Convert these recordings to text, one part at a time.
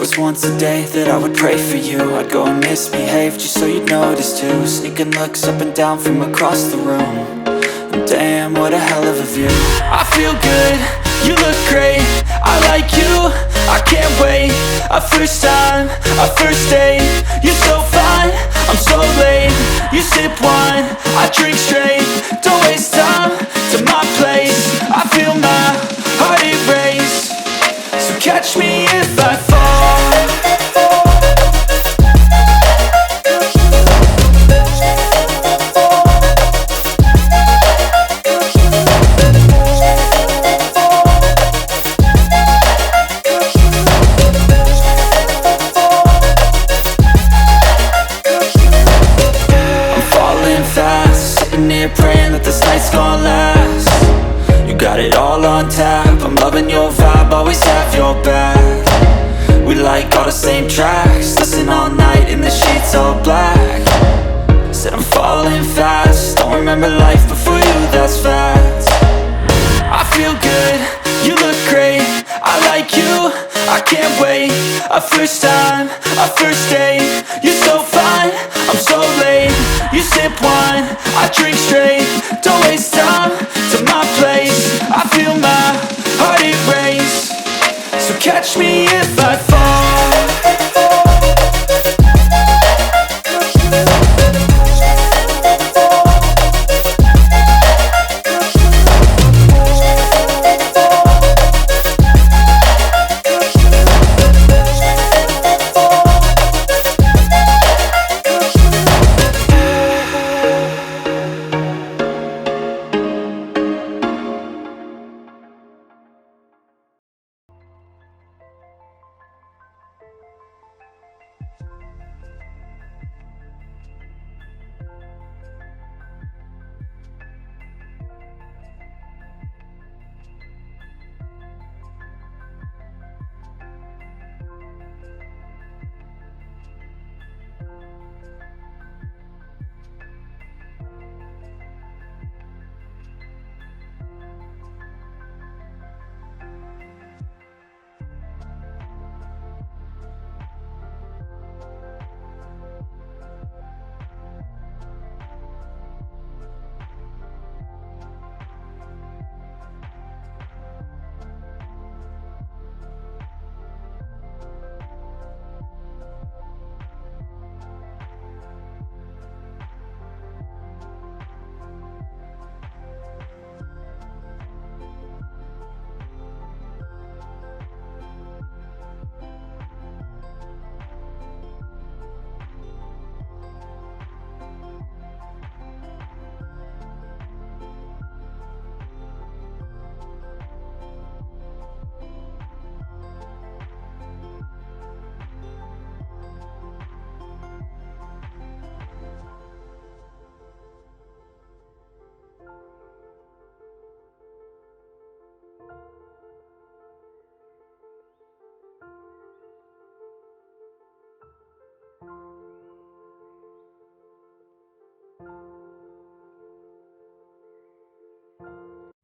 was once a day that I would pray for you. I'd go and misbehave just so you'd notice too. Sneaking looks up and down from across the room. And damn, what a hell of a view. I feel good, you look great, I like you, I can't wait. A first time, a first date, you're so fine, I'm so late. You sip wine, I drink straight. Don't waste time to my place. I feel my heart erase. So catch me if I fall. Praying that this night's gonna last. You got it all on tap, I'm loving your vibe, always have your back. We like all the same tracks, listen all night in the sheets all black. Said I'm falling fast, don't remember life before you, that's fact. I feel good, you look great, I like you, I can't wait. A first time, a first date, you're so fine, I'm so late. You sip wine, I drink straight. Don't waste time to my place. I feel my heart erase. So catch me if I fall.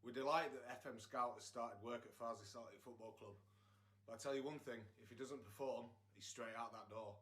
We're delighted that FM Scout has started work at Farsley Celtic Football Club. But I tell you one thing, if he doesn't perform, he's straight out that door.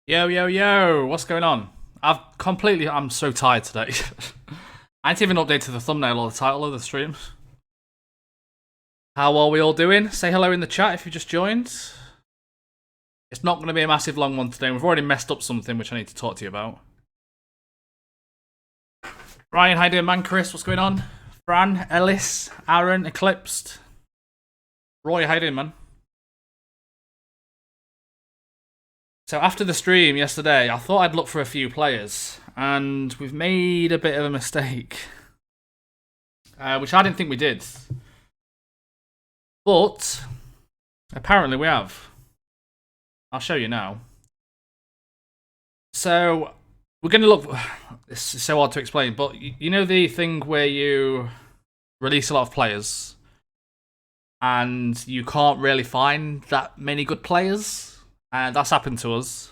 Yo, yo, yo, what's going on? I'm so tired today. I ain't even updated the thumbnail or the title of the stream. How are we all doing? Say hello in the chat if you just joined. It's not going to be a massive long one today. We've already messed up something which I need to talk to you about. Ryan, how you doing, man? Chris, what's going on? Fran, Ellis, Aaron, Eclipsed. Roy, how you doing, man? So after the stream yesterday, I thought I'd look for a few players, and we've made a bit of a mistake, which I didn't think we did. But apparently we have. I'll show you now. So we're going to look. It's so hard to explain, but you know the thing where you release a lot of players and you can't really find that many good players, and that's happened to us.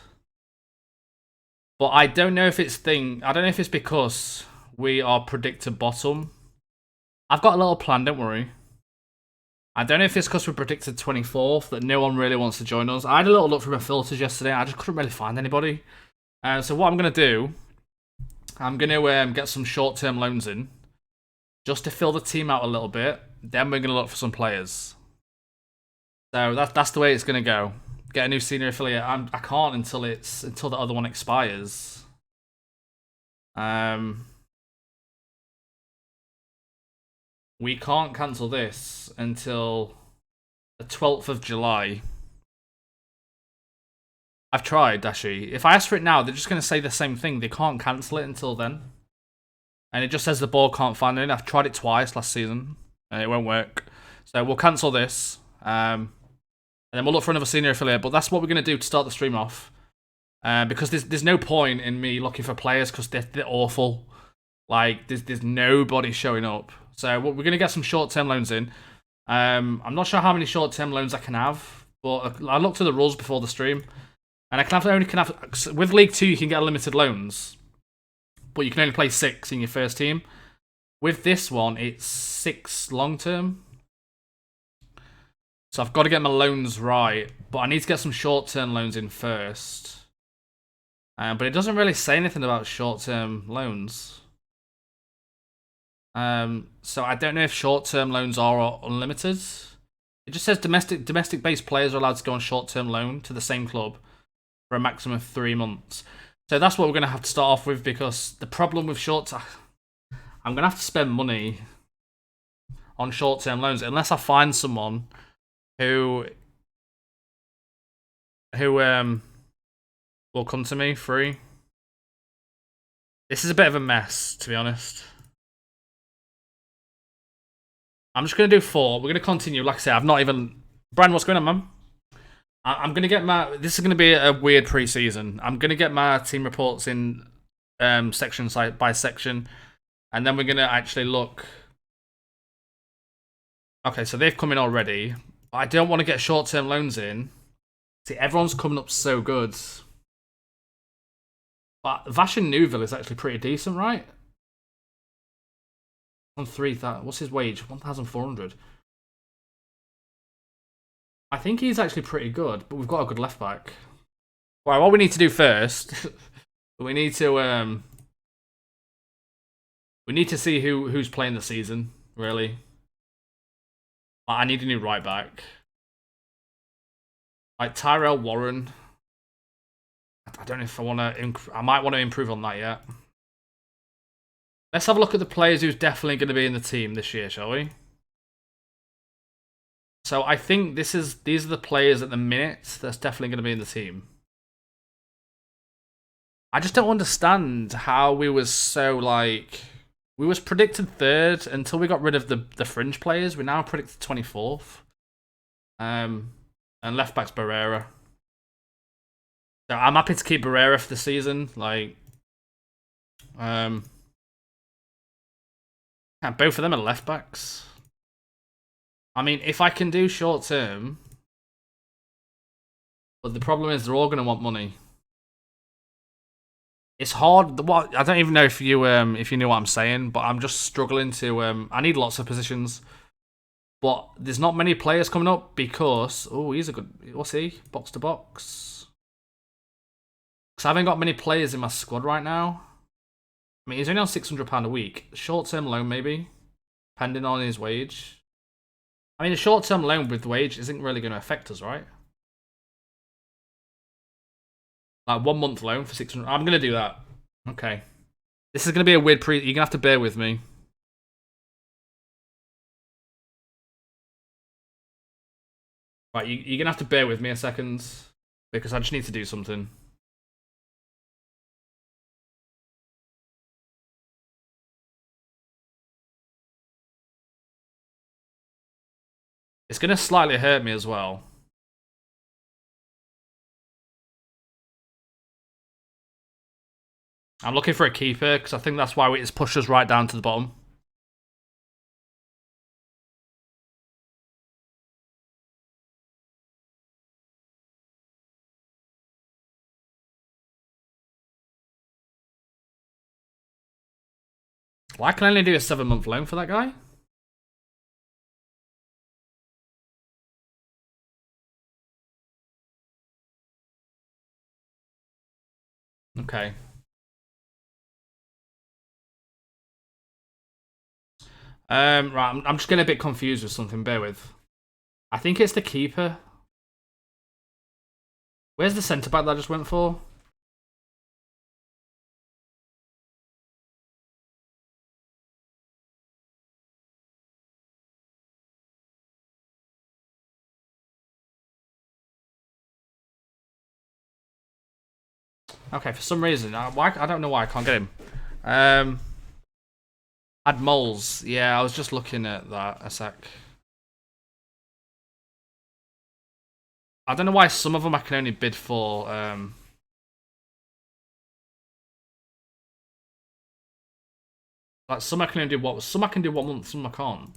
But I don't know if it's I don't know if it's because we are predicted bottom. I've got a little plan, don't worry. I don't know if it's because we predicted 24th that no one really wants to join us. I had a little look through my filters yesterday. I just couldn't really find anybody. So what I'm going to do, I'm going to get some short-term loans in just to fill the team out a little bit. Then we're going to look for some players. So that's the way it's going to go. Get a new senior affiliate. I can't until the other one expires. We can't cancel this until the 12th of July. I've tried, actually. If I ask for it now, they're just going to say the same thing. They can't cancel it until then. And it just says the board can't find it. I've tried it twice last season, and it won't work. So we'll cancel this. And then we'll look for another senior affiliate. But that's what we're going to do to start the stream off. Because there's no point in me looking for players because they're awful. Like, there's nobody showing up. So we're going to get some short-term loans in. I'm not sure how many short-term loans I can have, but I looked at the rules before the stream, and I only can have with League 2 you can get unlimited loans, but you can only play 6 in your first team. With this one, it's 6 long-term. So I've got to get my loans right, but I need to get some short-term loans in first. But it doesn't really say anything about short-term loans. So I don't know if short-term loans are unlimited. It just says domestic-based players are allowed to go on short-term loan to the same club for a maximum of 3 months. So that's what we're going to have to start off with, because the problem with I'm going to have to spend money on short-term loans unless I find someone who will come to me free. This is a bit of a mess, to be honest. I'm just going to do 4. We're going to continue. Like I said, I've not even... Brian, what's going on, man? I'm going to get my... This is going to be a weird pre-season. I'm going to get my team reports in section by section. And then we're going to actually look... Okay, so they've come in already. I don't want to get short-term loans in. See, everyone's coming up so good. But Vashin Newville is actually pretty decent, right? On 3,000. What's his wage? 1,400. I think he's actually pretty good, but we've got a good left back. Right, what we need to do first, we need to see who's playing the season, really. I need a new right back. Like Tyrell Warren. I don't know if I want to. I might want to improve on that yet. Let's have a look at the players who's definitely going to be in the team this year, shall we? So I think these are the players at the minute that's definitely going to be in the team. I just don't understand how we was so like... We was predicted 3rd until we got rid of the fringe players. We're now predicted 24th. And left back's Barrera. So I'm happy to keep Barrera for the season. Like... Yeah, both of them are left backs. I mean, if I can do short term, but the problem is they're all going to want money. It's hard. I don't even know if you know what I'm saying, but I'm just struggling to. I need lots of positions, but there's not many players coming up because he's a good. What's he? Box to box. Because I haven't got many players in my squad right now. I mean, he's only on £600 a week. Short-term loan, maybe, depending on his wage. I mean, a short-term loan with wage isn't really going to affect us, right? Like 1 month loan for 600. I'm going to do that. Okay. This is going to be a weird You're going to have to bear with me. Right, you're going to have to bear with me a second. Because I just need to do something. It's going to slightly hurt me as well. I'm looking for a keeper because I think that's why it's pushed us right down to the bottom. Well, I can only do a 7-month loan for that guy. Okay. Right, I'm just getting a bit confused with something, bear with. I think it's the keeper. Where's the centre-back that I just went for? Okay, for some reason, I don't know why I can't get him. Add moles. Yeah, I was just looking at that a sec. I don't know why some of them I can only bid for. Like some I can only do some I can do 1 month, some I can't.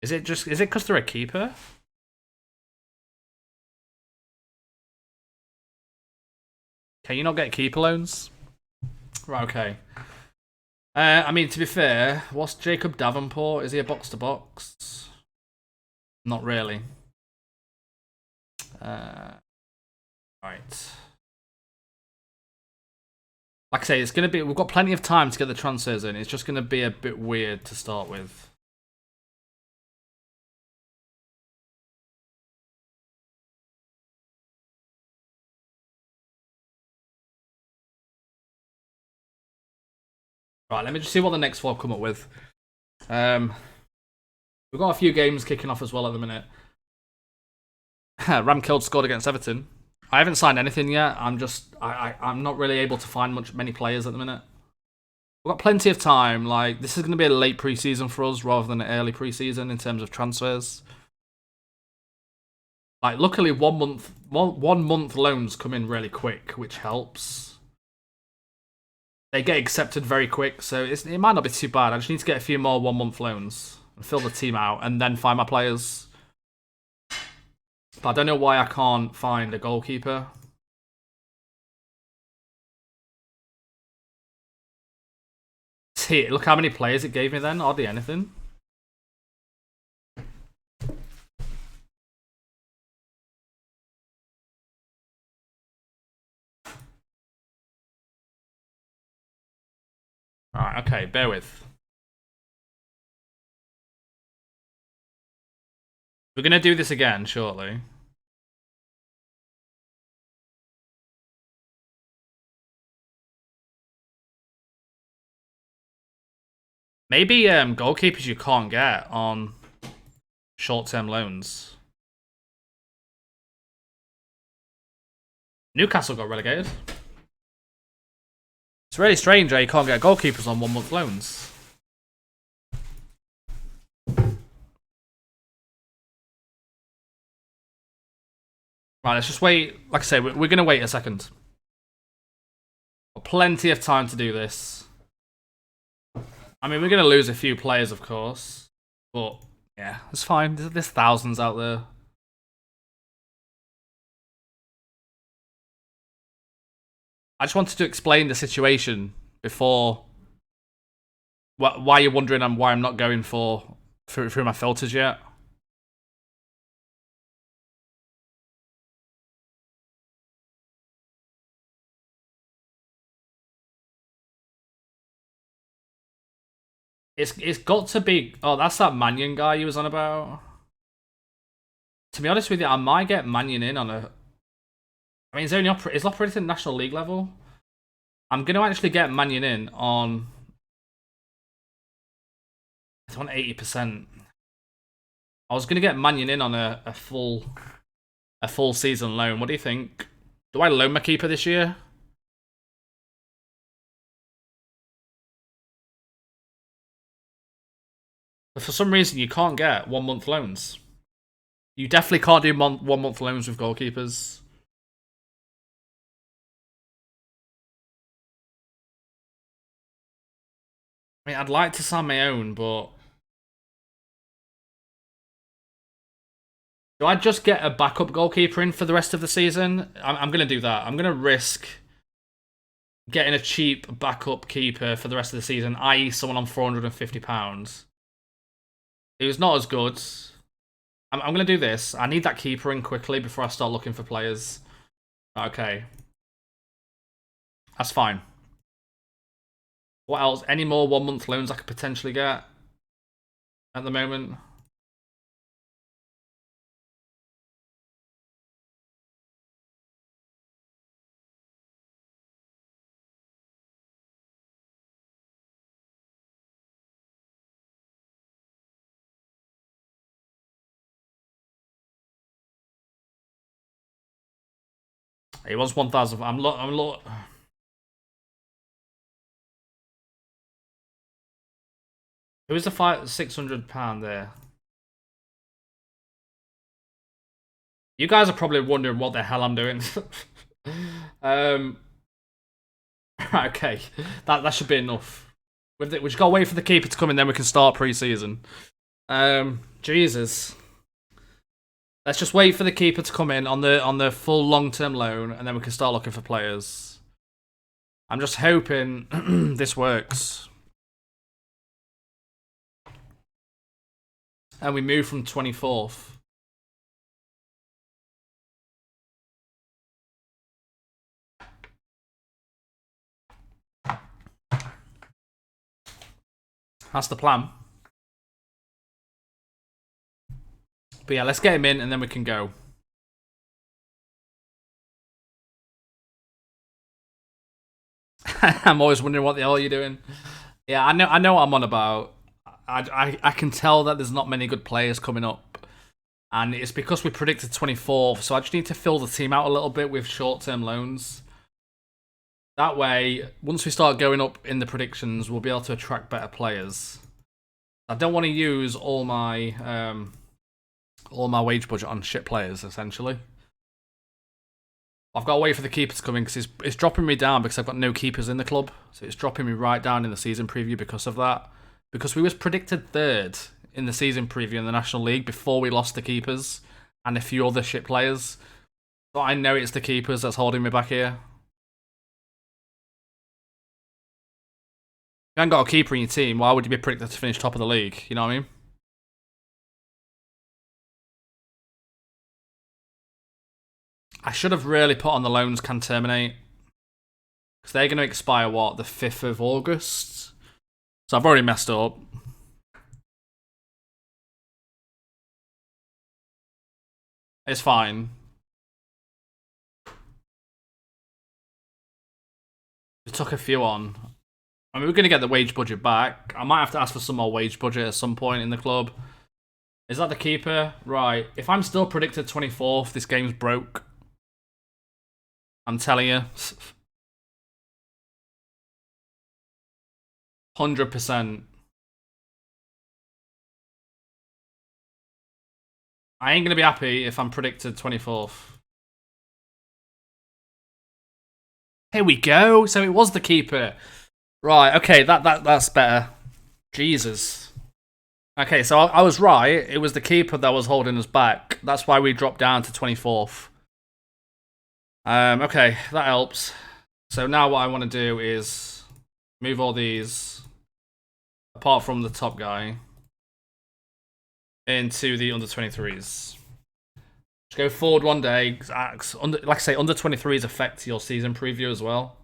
Is it because they're a keeper? Can you not get keeper loans? Right, okay. I mean, to be fair, what's Jacob Davenport? Is he a box-to-box? Not really. Right. Like I say, it's gonna be. We've got plenty of time to get the transfers in. It's just gonna be a bit weird to start with. Right, let me just see what the next four come up with. We've got a few games kicking off as well at the minute. Ramkeld scored against Everton. I haven't signed anything yet. I'm not really able to find many players at the minute. We've got plenty of time. Like, this is going to be a late preseason for us rather than an early preseason in terms of transfers. Like, luckily, 1 month loans come in really quick, which helps. They get accepted very quick, so it might not be too bad. I just need to get a few more 1 month loans and fill the team out, and then find my players. But I don't know why I can't find a goalkeeper. See, look how many players it gave me then. Hardly anything. Alright, okay, bear with. We're going to do this again shortly. Maybe goalkeepers you can't get on short-term loans. Newcastle got relegated. It's really strange how you can't get goalkeepers on 1 month loans. Right, let's just wait. Like I say, we're going to wait a second. Got plenty of time to do this. I mean, we're going to lose a few players, of course. But, yeah, it's fine. There's thousands out there. I just wanted to explain the situation before. Why you're wondering why I'm not going through my filters yet. It's got to be. Oh, that's that Mannion guy you was on about. To be honest with you, I might get Mannion in on a. I mean, it's operating at National League level. I'm going to actually get Mannion in on. It's on 80%. I was going to get Mannion in on a full season loan. What do you think? Do I loan my keeper this year? But for some reason, you can't get 1 month loans. You definitely can't do 1 month loans with goalkeepers. I mean, I'd like to sign my own, but do I just get a backup goalkeeper in for the rest of the season? I'm going to do that. I'm going to risk getting a cheap backup keeper for the rest of the season, i.e. someone on £450. Who's not as good. I'm going to do this. I need that keeper in quickly before I start looking for players. Okay. That's fine. What else? Any more 1 month loans I could potentially get at the moment? It was 1,000. I'm Who is the £600 there? You guys are probably wondering what the hell I'm doing. Okay, that should be enough. We just gotta wait for the keeper to come in, then we can start pre-season. Jesus. Let's just wait for the keeper to come in on the full long-term loan, and then we can start looking for players. I'm just hoping this works. And we move from 24th. That's the plan. But yeah, let's get him in and then we can go. I'm always wondering what the hell you're doing. Yeah, I know what I'm on about. I can tell that there's not many good players coming up. And it's because we predicted 24th, so I just need to fill the team out a little bit with short-term loans. That way, once we start going up in the predictions, we'll be able to attract better players. I don't want to use all my wage budget on shit players, essentially. I've got to wait for the keeper to come in because it's dropping me down because I've got no keepers in the club. So it's dropping me right down in the season preview because of that. Because we was predicted third in the season preview in the National League before we lost the keepers and a few other shit players. But I know it's the keepers that's holding me back here. If you haven't got a keeper in your team, why would you be predicted to finish top of the league? You know what I mean? I should have really put on the loans can terminate. Because they're going to expire, what, the 5th of August? So I've already messed up. It's fine. We took a few on. I mean, we're going to get the wage budget back. I might have to ask for some more wage budget at some point in the club. Is that the keeper? Right. If I'm still predicted 24th, this game's broke. I'm telling you. 100%. I ain't going to be happy if I'm predicted 24th. Here we go. So it was the keeper. Right, okay, that's better. Jesus. Okay, so I was right. It was the keeper that was holding us back. That's why we dropped down to 24th. Okay, that helps. So now what I want to do is move all these, apart from the top guy, into the under 23s. Just go forward one day. Like I say, under 23s affect your season preview as well.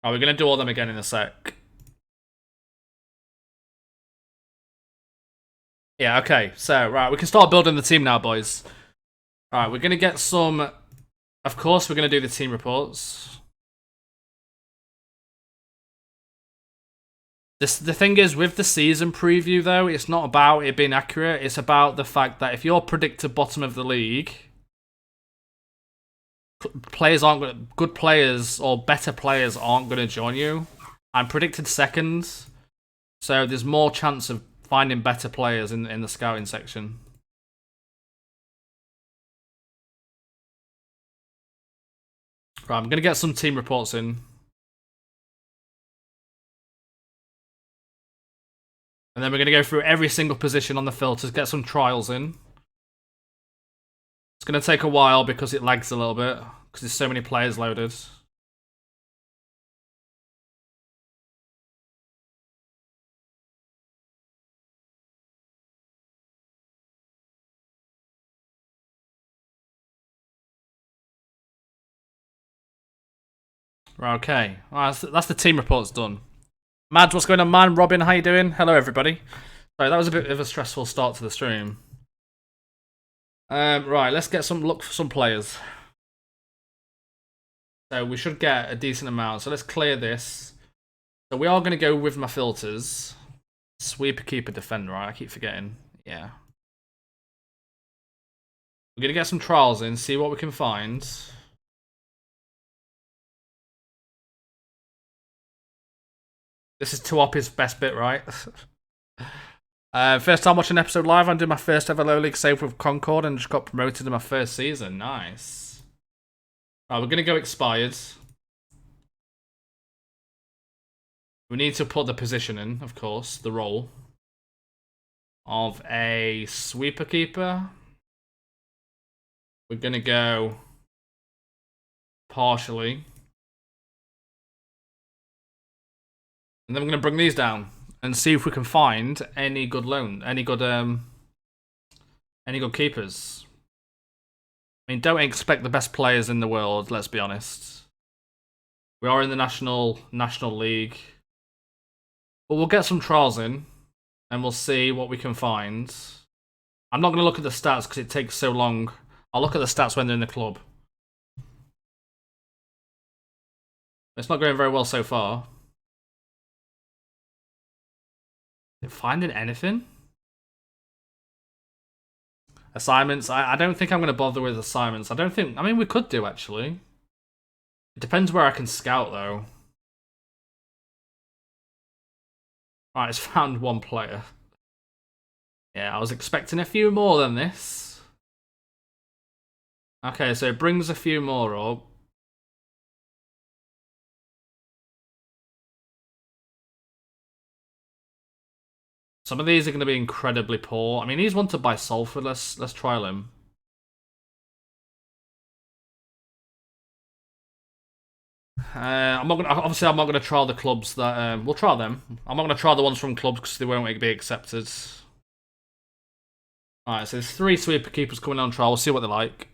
Oh, we're going to do all them again in a sec. Yeah, okay. So, right, we can start building the team now, boys. Alright, we're going to get some... Of course, we're going to do the team reports. The thing is, with the season preview, though, it's not about it being accurate. It's about the fact that if you're predicted bottom of the league, players aren't gonna, good players or better players aren't going to join you. I'm predicted second, so there's more chance of finding better players in the scouting section. Right, I'm going to get some team reports in. And then we're going to go through every single position on the filters, get some trials in. It's going to take a while because it lags a little bit, because there's so many players loaded. Right, okay. Right, that's the team reports done. Mads, what's going on, man? Robin, how you doing? Hello, everybody. Sorry, that was a bit of a stressful start to the stream. Right, let's get look for some players. So we should get a decent amount. So let's clear this. So we are going to go with my filters. Sweeper, keeper, defender, right? I keep forgetting. Yeah. We're going to get some trials in, see what we can find. This is Tuopi's best bit, right? First time watching an episode live. I'm doing my first ever low league save with Concord and just got promoted in my first season. Nice. Right, we're going to go expired. We need to put the position in, of course, the role of a sweeper keeper. We're going to go partially. And then we're going to bring these down and see if we can find any good keepers. I mean, don't expect the best players in the world, let's be honest. We are in the National League. But we'll get some trials in and we'll see what we can find. I'm not going to look at the stats because it takes so long. I'll look at the stats when they're in the club. It's not going very well so far. Finding anything? Assignments? I don't think I'm going to bother with assignments. I mean, we could do, actually. It depends where I can scout, though. Alright, it's found one player. Yeah, I was expecting a few more than this. Okay, so it brings a few more up. Some of these are going to be incredibly poor. I mean, he's one to buy Salford. Let's trial him. I'm not gonna trial the clubs that we'll trial them. I'm not gonna trial the ones from clubs because they won't be accepted. Alright, so there's 3 sweeper keepers coming on trial. We'll see what they're like.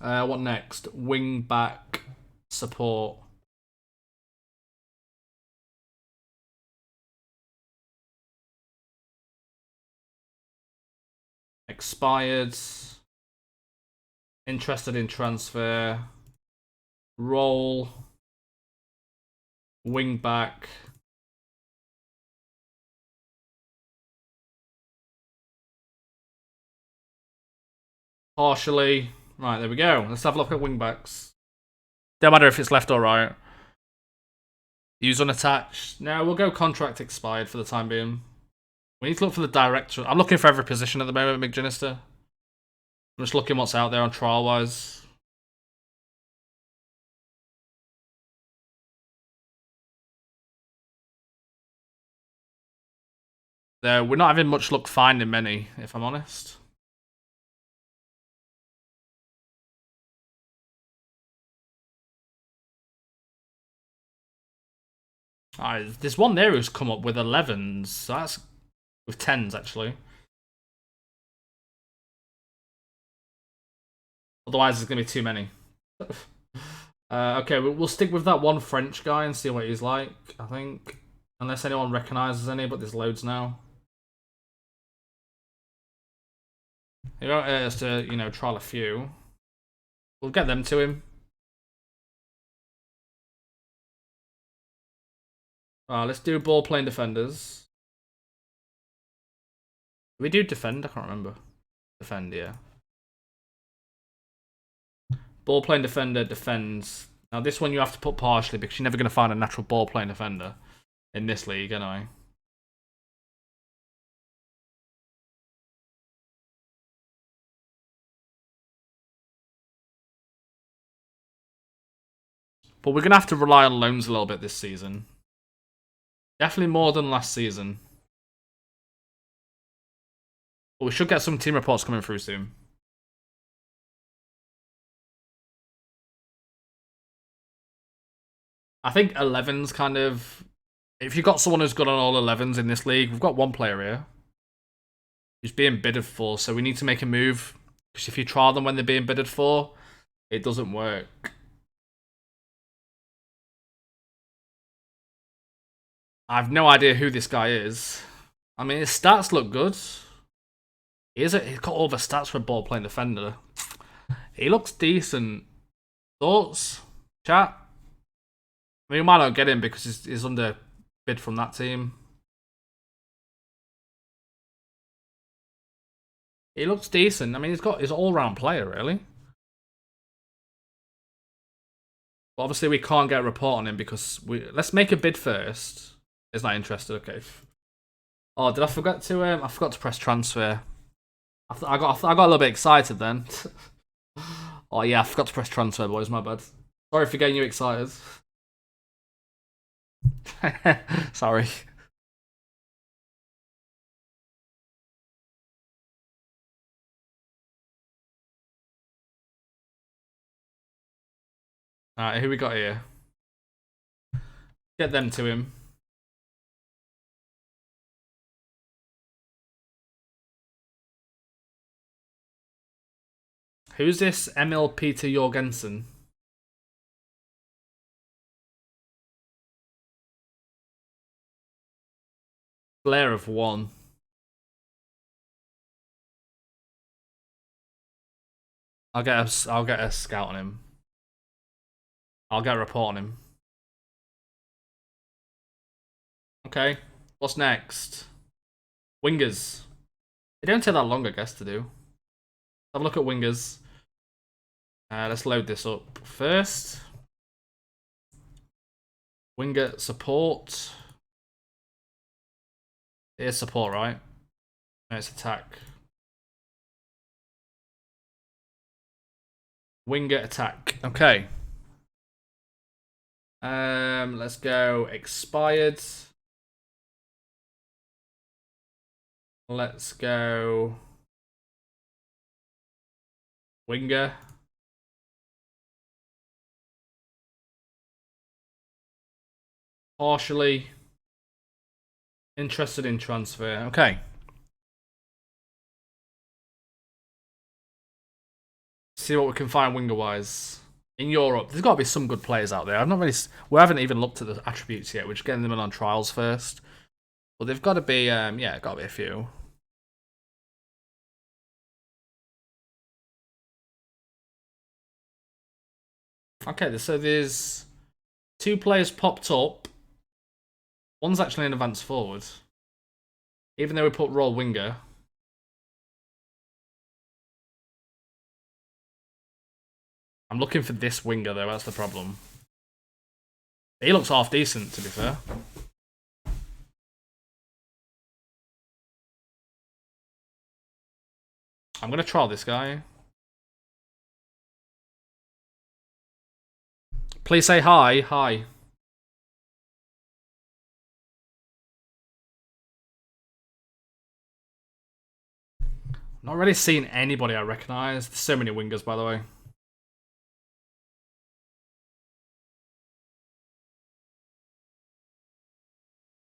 What next? Wing back support. Expired. Interested in transfer. Roll. Wing back. Partially. Right, there we go. Let's have a look at wing backs. Don't matter if it's left or right. Use unattached. No, we'll go contract expired for the time being. We need to look for the director. I'm looking for every position at the moment, McGinnister. I'm just looking what's out there on trial-wise. We're not having much luck finding many, if I'm honest. Alright, there's one there who's come up with 11s. So that's with 10s, actually. Otherwise, there's going to be too many. Okay, we'll stick with that one French guy and see what he's like, I think. Unless anyone recognises any, but there's loads now. You want us to, trial a few. We'll get them to him. Let's do ball-playing defenders. We do defend? I can't remember. Defend, yeah. Ball-playing defender defends. Now this one you have to put partially because you're never going to find a natural ball-playing defender in this league, anyway. But we're going to have to rely on loans a little bit this season. Definitely more than last season. But we should get some team reports coming through soon. I think 11's kind of... If you've got someone who's good on all 11s in this league, we've got one player here who's being bidded for, so we need to make a move. Because if you trial them when they're being bidded for, it doesn't work. I have no idea who this guy is. I mean, his stats look good. He's got all the stats for a ball-playing defender. He looks decent. Thoughts? Chat? I mean, we might not get him because he's under bid from that team. He looks decent. I mean, he's an all-round player, really. But obviously, we can't get a report on him because let's make a bid first. He's not interested. Okay. Oh, did I forget to? I forgot to press transfer. I got a little bit excited then. Oh yeah, I forgot to press transfer, boys. My bad. Sorry for getting you excited. Sorry. Alright, who we got here? Get them to him. Who's this Emil Peter Jorgensen? Player of 1. I'll get a scout on him. I'll get a report on him. Okay, what's next? Wingers. They don't take that long, I guess, to do. Have a look at wingers. Let's load this up first. Winger support. Here's support, right? No, it's attack. Winger attack. Okay. Let's go expired. Let's go winger. Partially interested in transfer. Okay. See what we can find winger wise. In Europe, there's got to be some good players out there. We haven't even looked at the attributes yet. We're just getting them in on trials first. But they've got to be, yeah, got to be a few. Okay, so there's 2 players popped up. One's actually an advanced forward. Even though we put raw winger. I'm looking for this winger though, that's the problem. He looks half decent, to be fair. I'm going to trial this guy. Please say hi. Hi. Not really seeing anybody I recognise. There's so many wingers, by the way.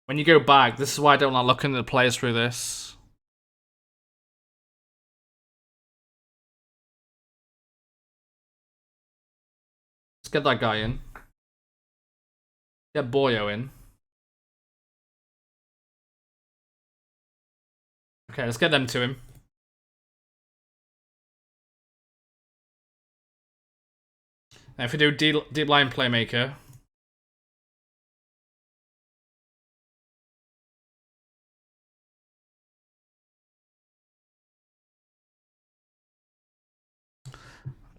When you go back, this is why I don't like looking at the players through this. Let's get that guy in. Get Boyo in. Okay, let's get them to him. Now if we do deep line playmaker.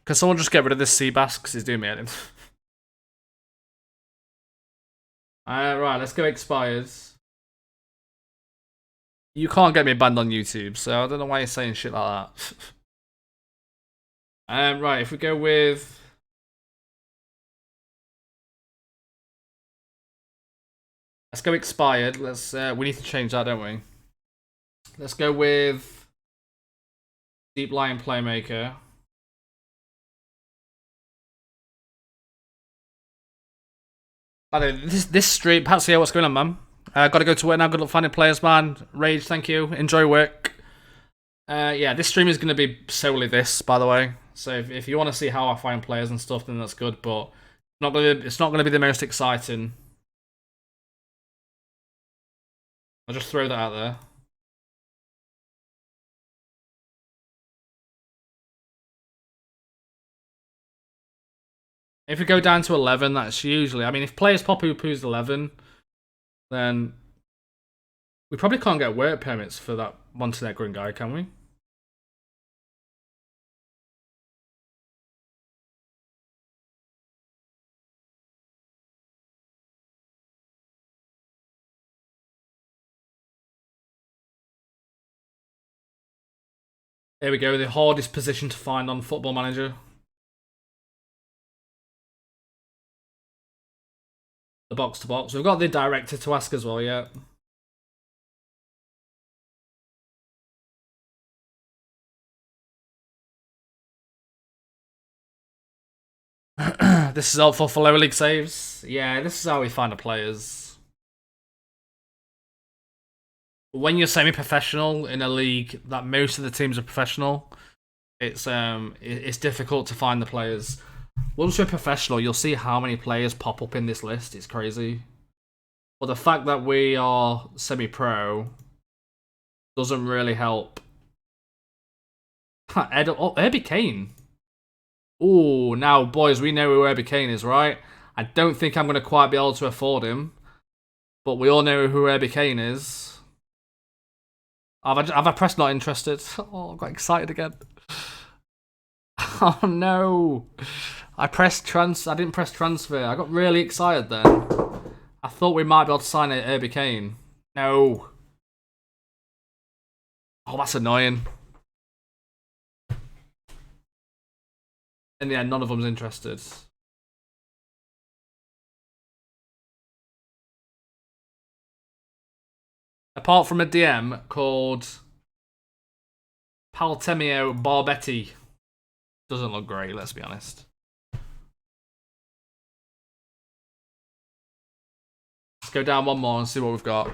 Can someone just get rid of this Seabass because he's doing me in? Right, let's go expires. You can't get me banned on YouTube, so I don't know why you're saying shit like that. Right, if we go with... Let's go expired. Let's we need to change that, don't we? Let's go with deep line playmaker. This stream, Patsy, what's going on, man? Gotta go to work now. Good luck finding players, man. Rage, thank you. Enjoy work. Yeah, this stream is gonna be solely this, by the way. So if you want to see how I find players and stuff, then that's good. But it's not gonna be the most exciting. I'll just throw that out there. If we go down to 11, that's usually... I mean, if players pop who's 11, then we probably can't get work permits for that Montenegrin guy, can we? There we go, the hardest position to find on Football Manager. The box to box. We've got the director to ask as well, yeah. This is helpful for lower league saves. Yeah, this is how we find the players. When you're semi-professional in a league that most of the teams are professional, it's difficult to find the players. Once you're professional, you'll see how many players pop up in this list. It's crazy. But the fact that we are semi-pro doesn't really help. Herbie Kane. Oh, now, boys, we know who Herbie Kane is, right? I don't think I'm going to quite be able to afford him. But we all know who Herbie Kane is. Have I pressed not interested? Oh, I got excited again. Oh, no. I didn't press transfer. I got really excited then. I thought we might be able to sign a Herbie Kane. No. Oh, that's annoying. In the end, none of them's interested. Apart from a DM called Paltemio Barbetti. Doesn't look great, let's be honest. Let's go down one more and see what we've got.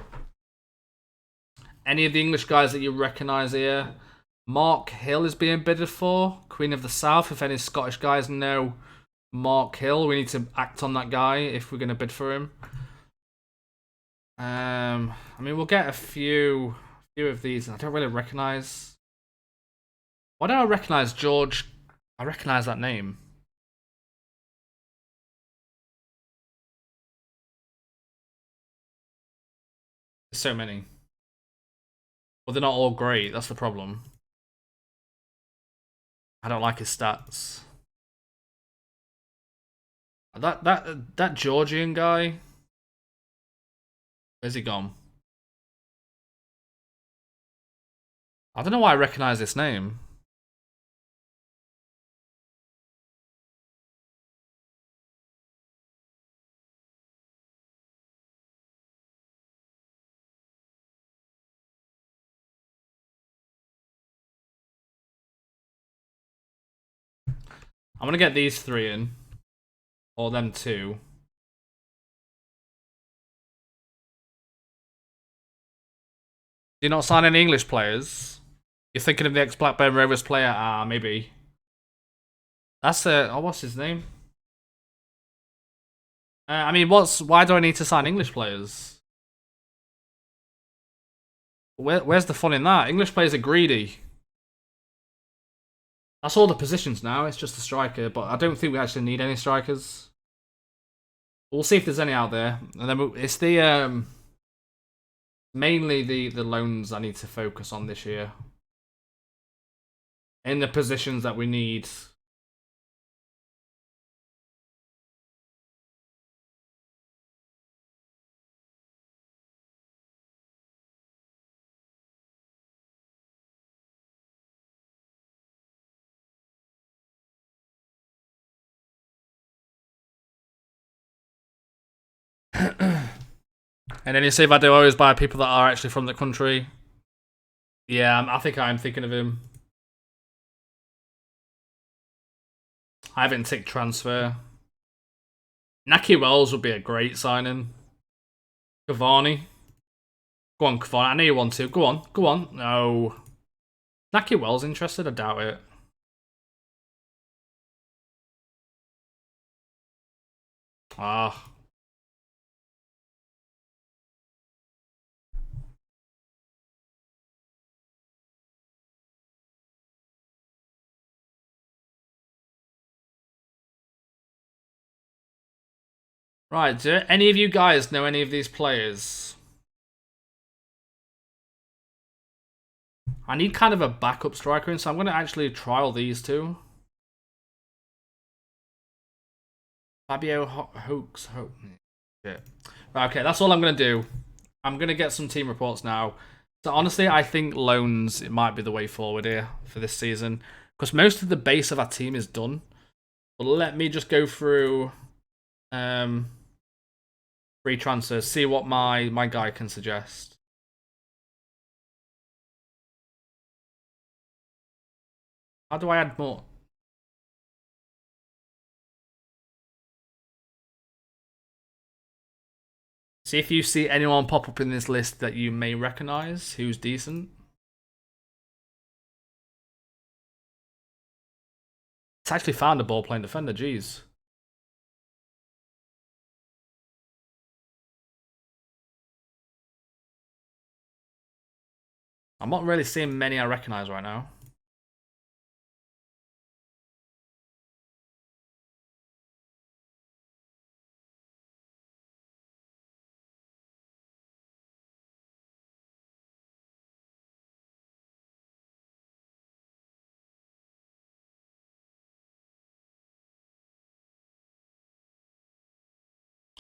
Any of the English guys that you recognise here? Mark Hill is being bidded for. Queen of the South. If any Scottish guys know Mark Hill, we need to act on that guy if we're going to bid for him. I mean, we'll get a few of these. I don't really recognise. Why do I recognise George? I recognise that name. There's so many. Well, they're not all great. That's the problem. I don't like his stats. That Georgian guy. Where's he gone? I don't know why I recognise this name. I'm gonna get these three in. Or them two. Do you not sign any English players? You're thinking of the ex-Blackburn Rovers player? Ah, maybe. That's oh, what's his name? I mean, why do I need to sign English players? Where's the fun in that? English players are greedy. That's all the positions now. It's just a striker, but I don't think we actually need any strikers. We'll see if there's any out there, and then it's the mainly the loans I need to focus on this year in the positions that we need. And then you see if I do always buy people that are actually from the country. Yeah, I think I'm thinking of him. I haven't ticked transfer. Naki Wells would be a great signing. Cavani. Go on, Cavani. I know you want to. Go on. Go on. No. Naki Wells interested? I doubt it. Ah. Right, do any of you guys know any of these players? I need kind of a backup striker in, so I'm going to actually trial these two. Fabio Hoax. Shit. Right, okay, that's all I'm going to do. I'm going to get some team reports now. So honestly, I think loans, it might be the way forward here for this season. Because most of the base of our team is done. But let me just go through free transfers, see what my guy can suggest. How do I add more? See if you see anyone pop up in this list that you may recognize who's decent. It's actually found a ball playing defender, jeez. I'm not really seeing many I recognize right now.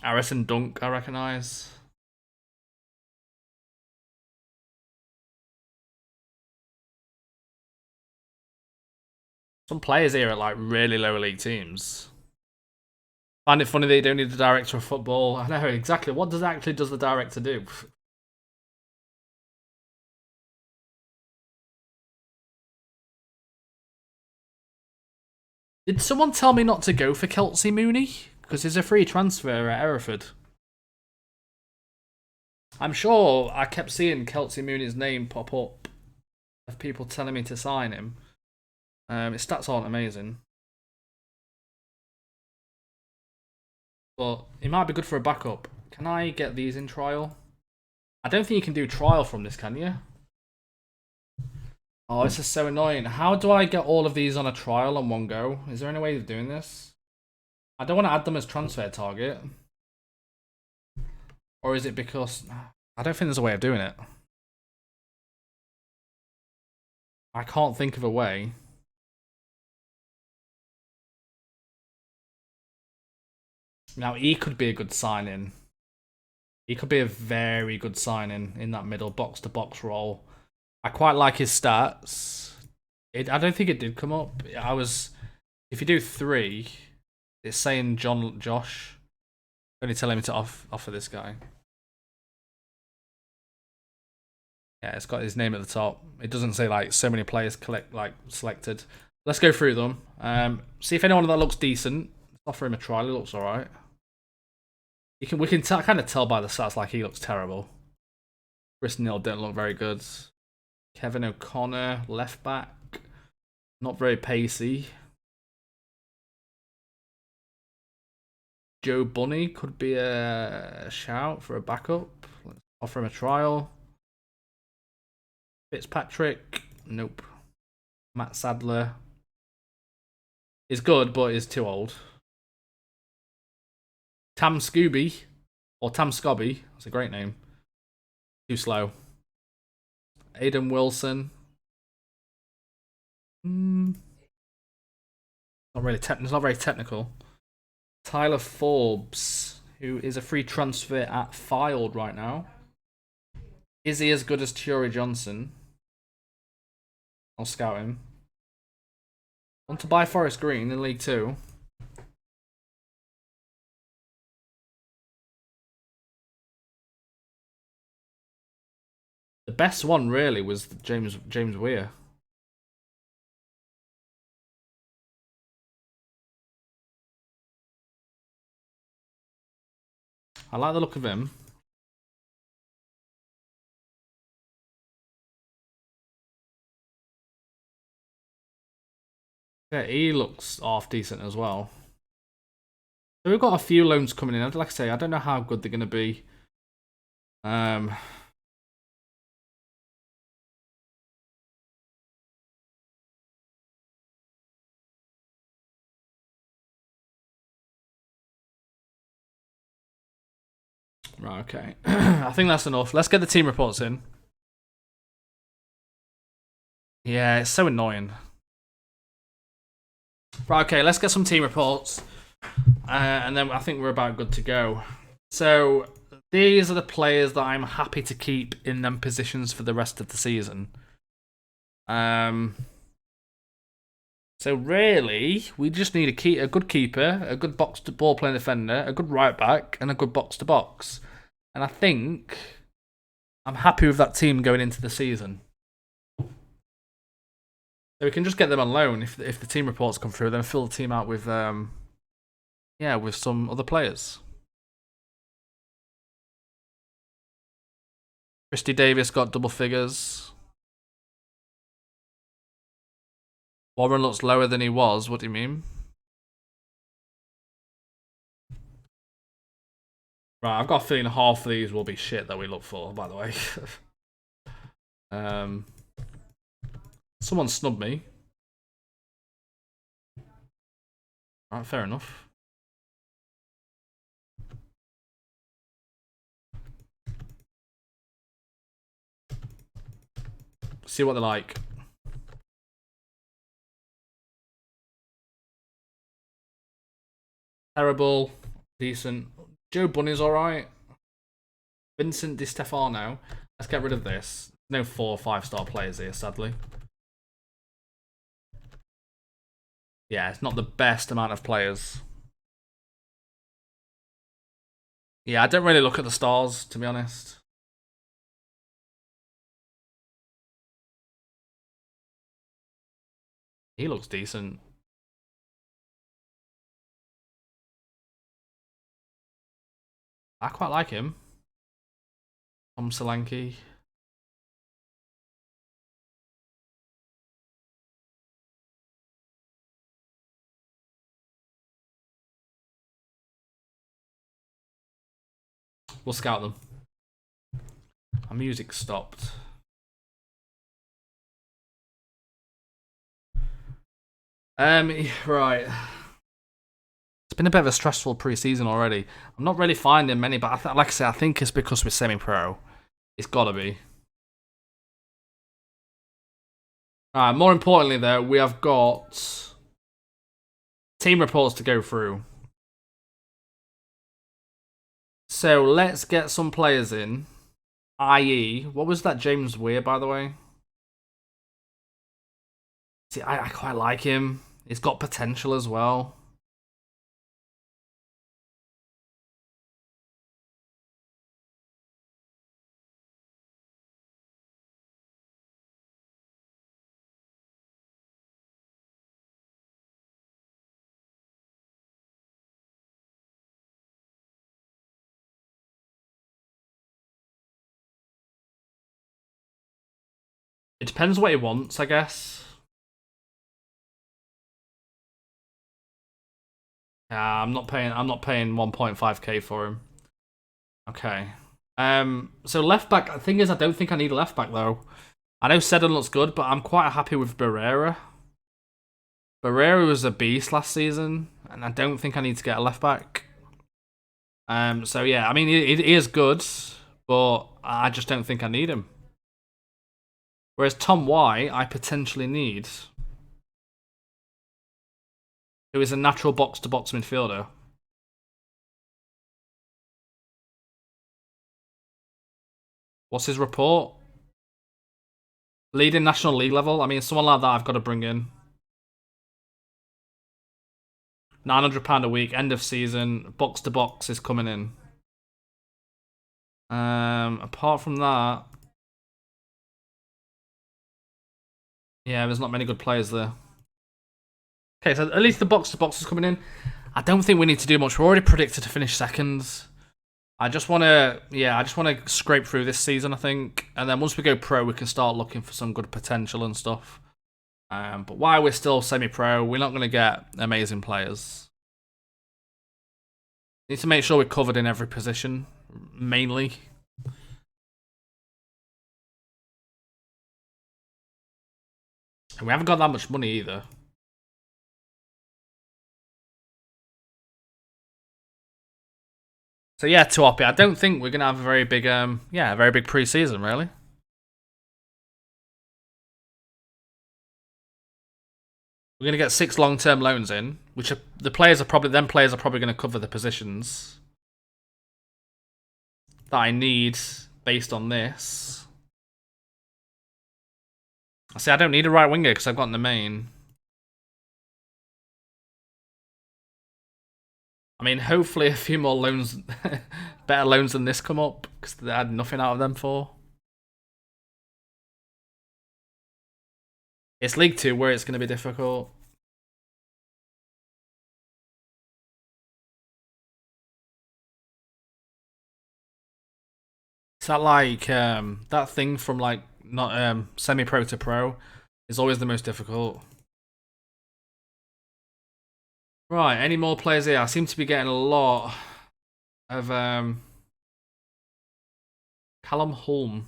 Harrison Dunk, I recognize. Some players here are like really lower league teams. Find it funny they don't need the director of football. I know exactly. What does the director do? Did someone tell me not to go for Kelsey Mooney? Because he's a free transfer at Hereford. I'm sure I kept seeing Kelsey Mooney's name pop up of people telling me to sign him. His stats aren't amazing. But he might be good for a backup. Can I get these in trial? I don't think you can do trial from this, can you? Oh, this is so annoying. How do I get all of these on a trial on one go? Is there any way of doing this? I don't want to add them as transfer target. Or is it because... I don't think there's a way of doing it. I can't think of a way. Now, he could be a good sign-in. He could be a very good sign-in in that middle box-to-box role. I quite like his stats. I don't think it did come up. If you do 3, it's saying Josh. Only telling me to offer this guy. Yeah, it's got his name at the top. It doesn't say like so many players selected. Let's go through them. See if anyone that looks decent. Let's offer him a trial. He looks alright. We can kind of tell by the stats like he looks terrible. Chris Neal don't look very good. Kevin O'Connor, left back, not very pacey. Joe Bunny could be a shout for a backup. Let's offer him a trial. Fitzpatrick, nope. Matt Sadler is good, but is too old. Tam Scooby, or Tam Scobby, that's a great name. Too slow. Aiden Wilson. Not really it's not very technical. Tyler Forbes, who is a free transfer at Filed right now. Is he as good as Thierry Johnson? I'll scout him. Want to buy Forest Green in League 2? The best one really was James Weir. I like the look of him. Yeah, he looks half decent as well. So we've got a few loans coming in. Like I say, I don't know how good they're going to be. Right, okay. I think that's enough. Let's get the team reports in. Yeah, it's so annoying. Right, okay, let's get some team reports. And then I think we're about good to go. So, these are the players that I'm happy to keep in them positions for the rest of the season. So really, we just need a good keeper, a good box to ball playing defender, a good right back, and a good box to box. And I think I'm happy with that team going into the season. So we can just get them on loan if the team reports come through, then fill the team out with with some other players. Christy Davis got double figures. Warren looks lower than he was. What do you mean? Right, I've got a feeling half of these will be shit that we look for, by the way. Someone snubbed me. Alright, fair enough. See what they're like. Terrible. Decent. Joe Bunny's alright. Vincent Di Stefano. Let's get rid of this. No 4 or 5 star players here, sadly. Yeah, it's not the best amount of players. Yeah, I don't really look at the stars, to be honest. He looks decent. I quite like him. Tom Solanke. We'll scout them. Our music stopped. Right. It's been a bit of a stressful pre-season already. I'm not really finding many, but like I said, I think it's because we're semi-pro. It's gotta be. Alright, more importantly though, we have got team reports to go through. So let's get some players in. I.e., what was that James Weir, by the way? See, I quite like him. He's got potential as well. It depends what he wants, I guess. I'm not paying 1.5k for him. Okay. So left back, the thing is I don't think I need a left back though. I know Seddon looks good, but I'm quite happy with Barrera. Barrera was a beast last season, and I don't think I need to get a left back. So yeah, I mean he is good, but I just don't think I need him. Whereas Tom White, I potentially need, who is a natural box-to-box midfielder. What's his report? Leading National League level? I mean, someone like that I've got to bring in. £900 a week, end of season, box-to-box is coming in. Apart from that, yeah, there's not many good players there. Okay, so at least the box-to-box is coming in. I don't think we need to do much. We're already predicted to finish second. I just want to scrape through this season, I think. And then once we go pro, we can start looking for some good potential and stuff. But while we're still semi-pro, we're not going to get amazing players. Need to make sure we're covered in every position, mainly. And we haven't got that much money either. So yeah, to op it, I don't think we're gonna have a very big, a very big pre-season, really. We're gonna get 6 long-term loans in, which are players are probably gonna cover the positions that I need based on this. I see. I don't need a right winger because I've got the main. I mean, hopefully a few more loans, better loans than this come up, because they had nothing out of them for. It's League 2 where it's going to be difficult. Is that like, that thing from like, not semi-pro to pro is always the most difficult. Right, any more players here? I seem to be getting a lot of Callum Holm.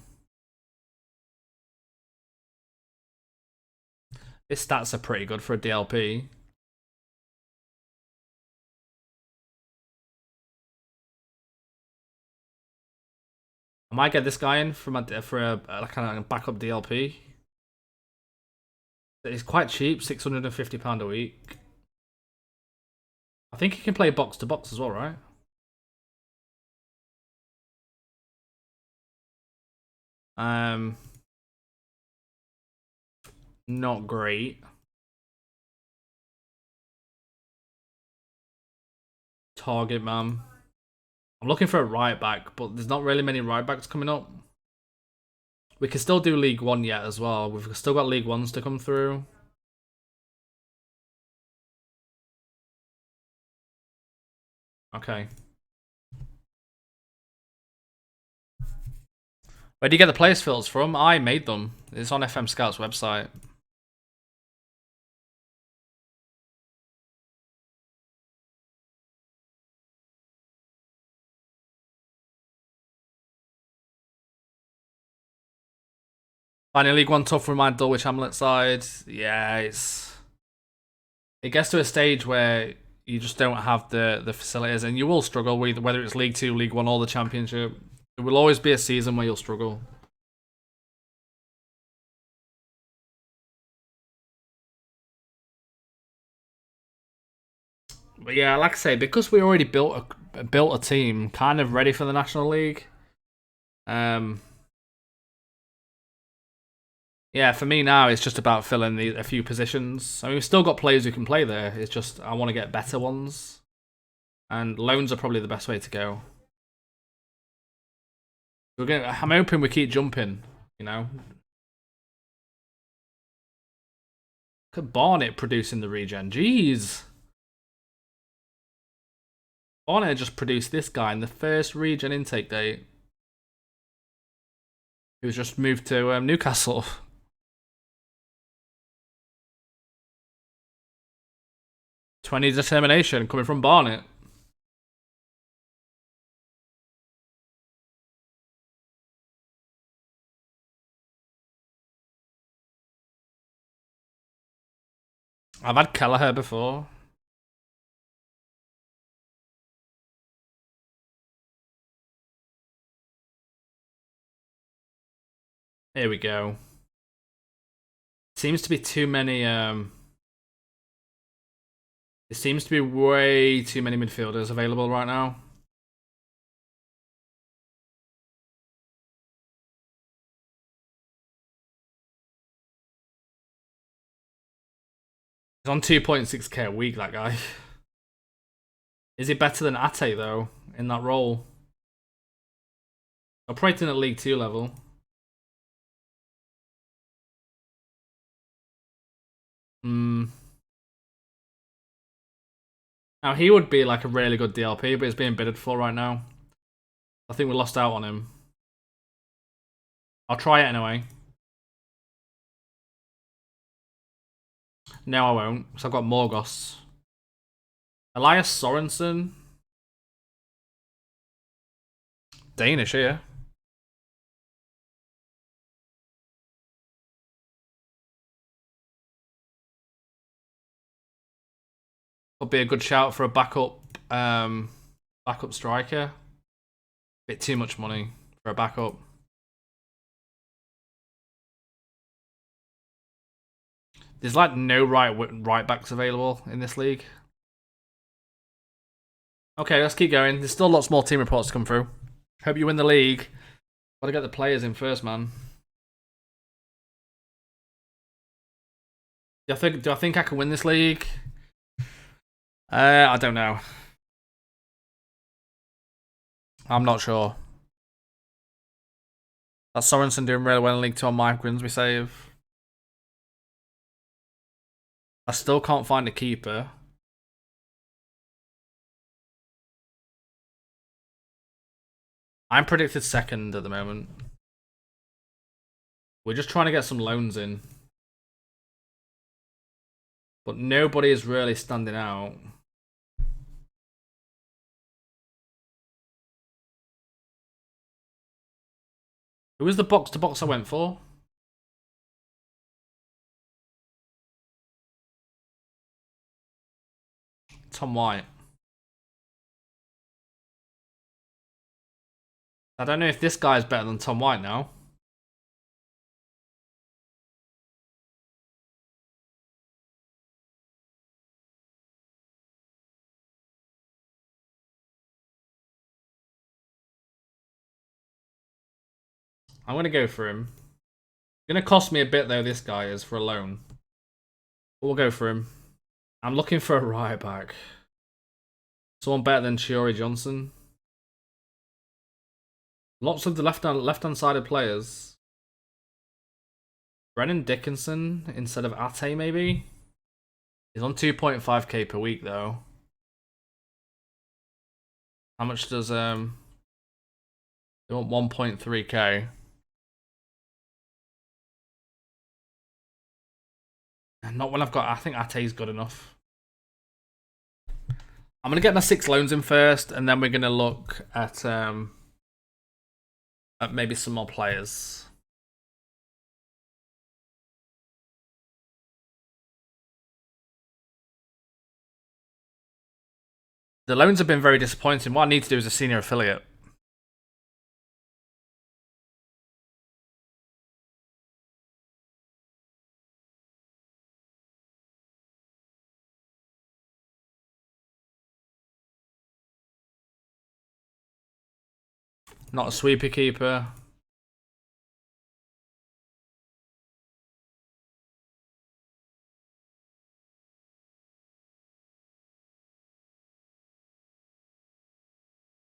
His stats are pretty good for a DLP. I might get this guy in for a kind of backup DLP. He's quite cheap, £650 a week. I think he can play box to box as well, right? Not great. Target man. I'm looking for a right back, but there's not really many right backs coming up. We can still do League 1 yet as well. We've still got League 1s to come through. Okay. Where do you get the players filters from? I made them. It's on FM Scout's website. Finding League 1 tough with my Dulwich Hamlet side. Yeah, it gets to a stage where you just don't have the facilities, and you will struggle with whether it's League 2, League 1, or the Championship. There will always be a season where you'll struggle. But yeah, like I say, because we already built a team kind of ready for the National League. Yeah, for me now, it's just about filling a few positions. I mean, we've still got players who can play there. It's just I want to get better ones. And loans are probably the best way to go. I'm hoping we keep jumping, you know. Look at Barnet producing the regen. Jeez. Barnet just produced this guy in the first regen intake date. He was just moved to Newcastle. 20 determination coming from Barnet. I've had Kelleher before. Here we go. Seems to be too many. It seems to be way too many midfielders available right now. He's on 2.6k a week, that guy. Is he better than Ep8 though, in that role? Operating at League 2 level. Now he would be like a really good DLP, but he's being bidded for right now. I think we lost out on him. I'll try it anyway. No, I won't, because I've got Morgos. Elias Sorensen. Danish here. Would be a good shout for a backup striker. Bit too much money for a backup. There's like no right backs available in this league. Okay, let's keep going. There's still lots more team reports to come through. Hope you win the league. Gotta get the players in first, man. Do I think I can win this league? I don't know. I'm not sure. That's Sorensen doing really well in League 2 on Mike Grimsby save. I still can't find a keeper. I'm predicted second at the moment. We're just trying to get some loans in. But nobody is really standing out. Who was the box-to-box I went for? Tom White. I don't know if this guy is better than Tom White now. I'm going to go for him. It's going to cost me a bit though, this guy is, for a loan. But we'll go for him. I'm looking for a right back. Someone better than Chiori Johnson. Lots of the left-hand sided players. Brennan Dickinson instead of Ep8 maybe? He's on 2.5k per week though. How much does they want 1.3k. Not when I've got, I think Ep8's good enough. I'm gonna get my 6 loans in first, and then we're gonna look at maybe some more players. The loans have been very disappointing. What I need to do is a senior affiliate. Not a sweeper keeper.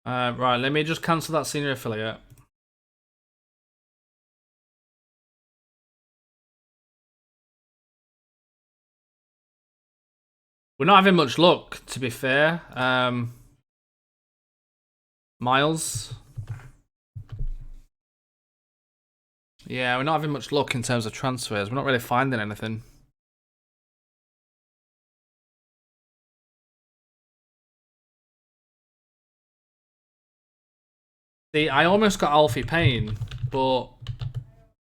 Right, let me just cancel that senior affiliate. We're not having much luck, to be fair. Miles. Yeah, we're not having much luck in terms of transfers. We're not really finding anything. See, I almost got Alfie Payne, but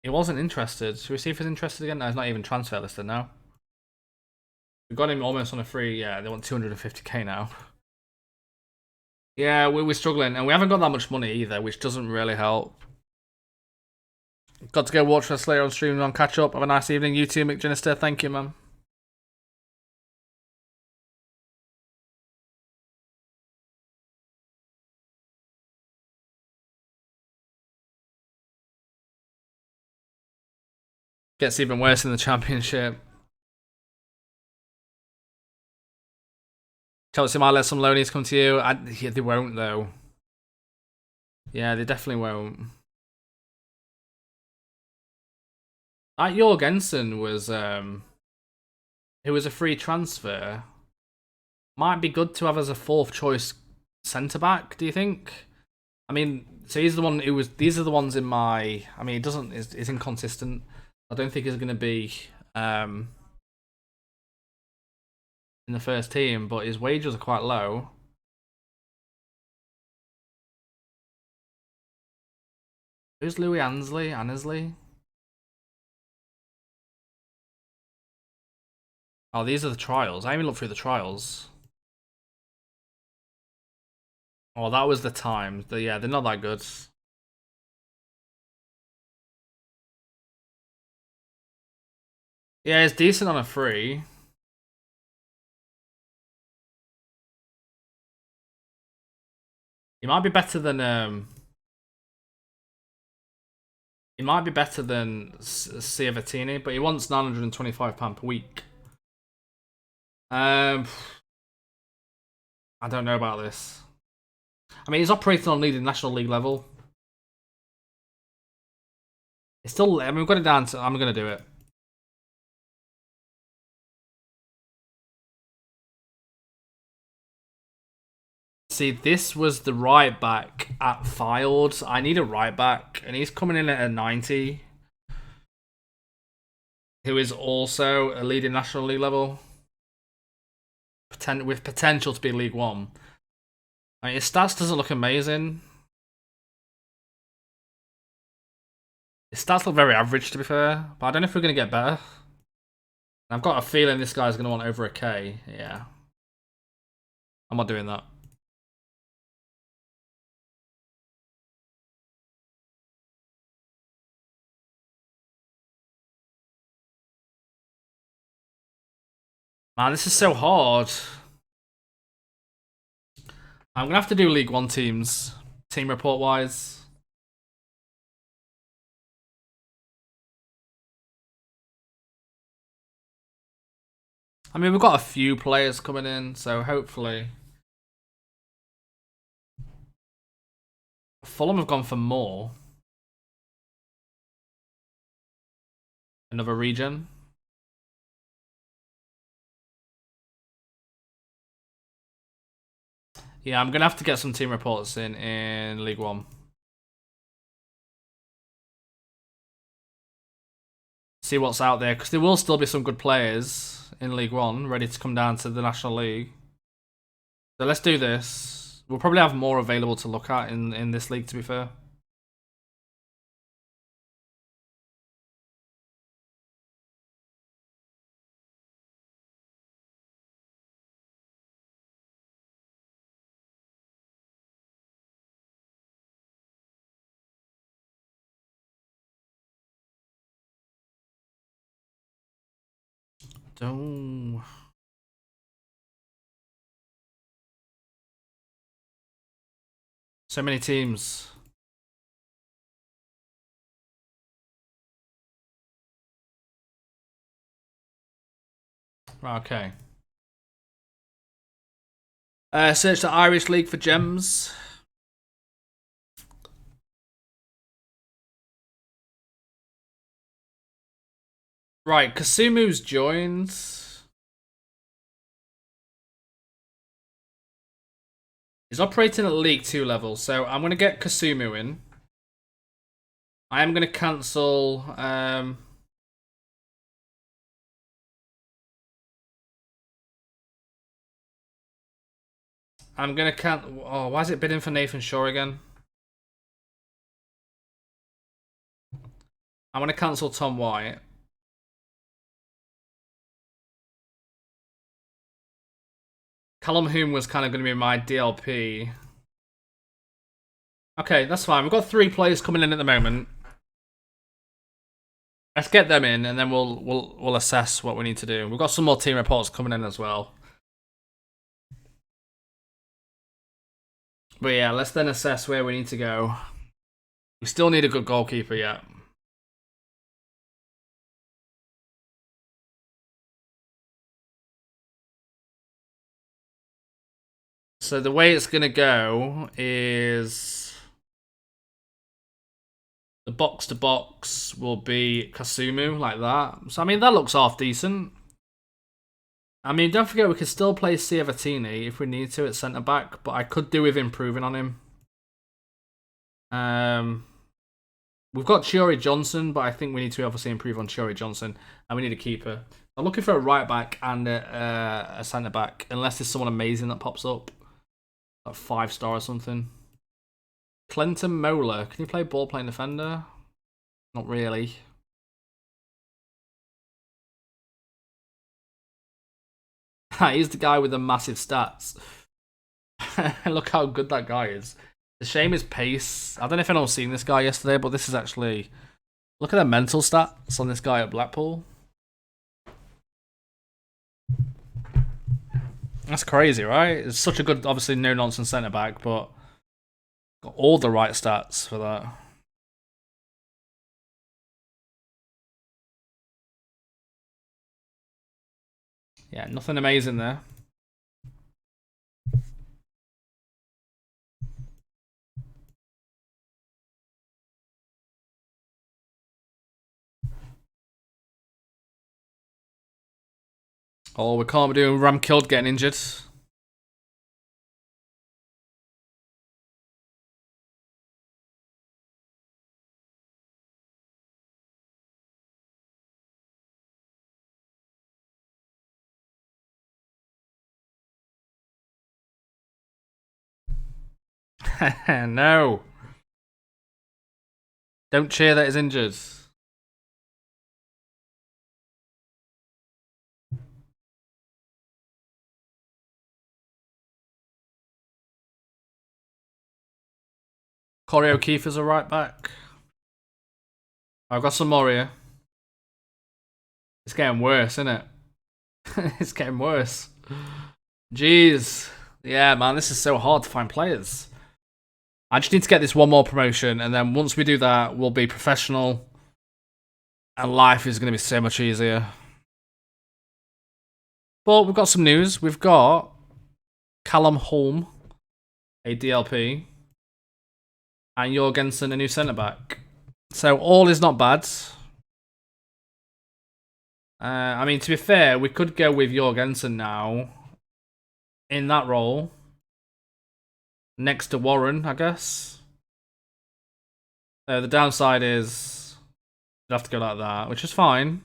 he wasn't interested. Should we see if he's interested again? No, he's not even transfer listed now. We got him almost on a free. Yeah, they want 250k now. Yeah, we're struggling, and we haven't got that much money either, which doesn't really help. Got to go watch us later on stream and on catch up. Have a nice evening, you too, McGinnister. Thank you, man. Gets even worse in the championship. Chelsea might let some loanies come to you. Yeah, they won't though. Yeah, they definitely won't. That Jorgensen was who was a free transfer. Might be good to have as a fourth choice centre back. Do you think? I mean, so he's the one who was. These are the ones in my. I mean, it doesn't. It's inconsistent. I don't think he's going to be in the first team, but his wages are quite low. Who's Louis Annesley? Oh, these are the trials. I haven't looked through the trials. Oh, that was the time. Yeah, they're not that good. Yeah, it's decent on a free. He might be better than he might be better than Ciavatini, but he wants £925 per week. I don't know about this. I mean, he's operating on leading National League level. It's still. I mean, we've got it down to. I'm gonna do it. See, this was the right back at Filed. I need a right back, and he's coming in at a 90. Who is also a leading National League level. With potential to be League One. I mean, his stats doesn't look amazing. His stats look very average, to be fair. But I don't know if we're going to get better. I've got a feeling this guy's going to want over a K. Yeah. I'm not doing that. Man, this is so hard. I'm going to have to do League One teams. Team report-wise. I mean, we've got a few players coming in, so hopefully. Fulham have gone for more. Another region. Yeah, I'm going to have to get some team reports in League One. See what's out there, because there will still be some good players in League One ready to come down to the National League. So let's do this. We'll probably have more available to look at in this league, to be fair. Don't. So many teams. Okay. Search the Irish League for gems. Right, Kasumu's joined. He's operating at League 2 level, so I'm going to get Kasumu in. I am going to cancel... I'm going to cancel... Oh, why is it bidding for Nathan Shaw again? I'm going to cancel Tom White. Callum Hume was kind of going to be my DLP. Okay, that's fine. We've got 3 players coming in at the moment. Let's get them in, and then we'll assess what we need to do. We've got some more team reports coming in as well. But yeah, let's then assess where we need to go. We still need a good goalkeeper yet. So the way it's going to go is the box-to-box will be Kasumu, like that. So, I mean, that looks half decent. I mean, don't forget, we could still play Ciavatini if we need to at centre-back, but I could do with improving on him. We've got Chiori Johnson, but I think we need to obviously improve on Chiori Johnson, and we need a keeper. I'm looking for a right-back and a centre-back, unless there's someone amazing that pops up. Like 5-star or something. Clinton Mola. Can you play ball-playing defender? Not really. He's the guy with the massive stats. Look how good that guy is. The shame is pace. I don't know if anyone's seen this guy yesterday, but this is actually... Look at the mental stats on this guy at Blackpool. That's crazy, right? It's such a good, obviously no-nonsense centre-back, but... Got all the right stats for that. Yeah, nothing amazing there. Oh, we can't be doing Ramkild getting injured. No. Don't cheer that he's injured. Corey O'Keefe is a right back. I've got some more here. It's getting worse, isn't it? It's getting worse. Jeez. Yeah, man, this is so hard to find players. I just need to get this one more promotion, and then once we do that, we'll be professional. And life is going to be so much easier. But we've got some news. We've got Callum Holm, a DLP, and Jorgensen, a new centre-back. So all is not bad. I mean, to be fair, we could go with Jorgensen now in that role. Next to Warren, I guess. The downside is you'd have to go like that, which is fine.